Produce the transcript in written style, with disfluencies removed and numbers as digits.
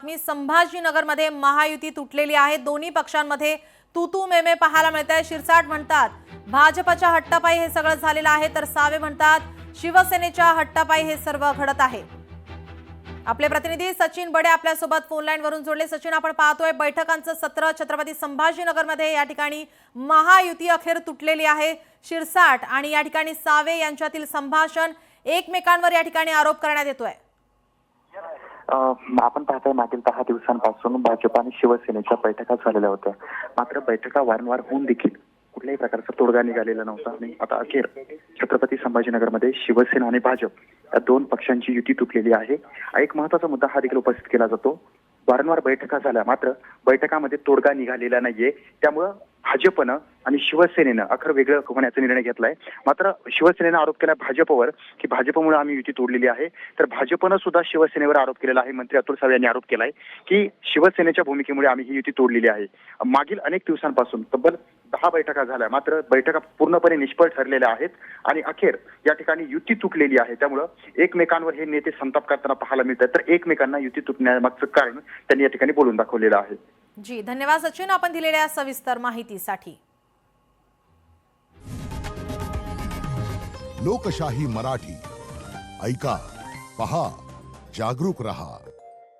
मी संभाजीनगरमध्ये महायुती तुटलेली आहे। दोन्ही पक्षांमध्ये तू मेमे पाहायला मिळते। शिरसाट म्हणतात भाजपच्या हट्टापायी हे सगळं झालेलं आहे, तर सावे म्हणतात शिवसेनेच्या हट्टापायी हे सर्व घडत आहे। आपले प्रतिनिधी सचिन बडे आपल्या सोबत फोन लाईन वरून जोडले। सचिन, आपण पाहतोय बैठकांचं सत्र छत्रपती संभाजीनगरमध्ये या ठिकाणी महायुती अखेर तुटलेली आहे। शिरसाट आणि या ठिकाणी सावे यांच्यातील संभाषण, एकमेकांवर या ठिकाणी आरोप करण्यात येतोय। आपण पाहतोय मागील 10 दिवसांपासून भाजप आणि शिवसेनेच्या बैठका झालेल्या होत्या, मात्र बैठका वारंवार होऊन देखील कुठल्याही प्रकारचा तोडगा निघालेला नव्हता। आणि आता अखेर छत्रपती संभाजीनगरमध्ये शिवसेना आणि भाजप या दोन पक्षांची युती तुटलेली आहे। एक महत्त्वाचा मुद्दा हा देखील उपस्थित केला जातो। वारंवार बैठका झाल्या, मात्र बैठकामध्ये तोडगा निघालेला नाहीये। त्यामुळे भाजपनं आणि शिवसेनेनं अखेर वेगळं होण्याचा निर्णय घेतलाय। मात्र शिवसेनेनं आरोप केला भाजपवर की भाजपमुळे आम्ही युती तोडलेली आहे, तर भाजपनं सुद्धा शिवसेनेवर आरोप केलेला आहे। मंत्री अतुल सावे यांनी आरोप केलाय की शिवसेनेच्या भूमिकेमुळे आम्ही ही युती तोडलेली आहे। मागील अनेक दिवसांपासून तब्बल 10 बैठका झाल्या, मात्र बैठका पूर्णपणे निष्फळ ठरलेल्या आहेत आणि अखेर या ठिकाणी युती तुटलेली आहे। त्यामुळे एकमेकांवर हे नेते संताप करताना पाहायला मिळतात, तर एकमेकांना युती तुटण्यामागचं कारण त्यांनी या ठिकाणी बोलून दाखवलेलं आहे। जी, धन्यवाद सचिन, आपण दिलेल्या सविस्तर माहितीसाठी। लोकशाही मराठी ऐका, पहा, जागरूक रहा।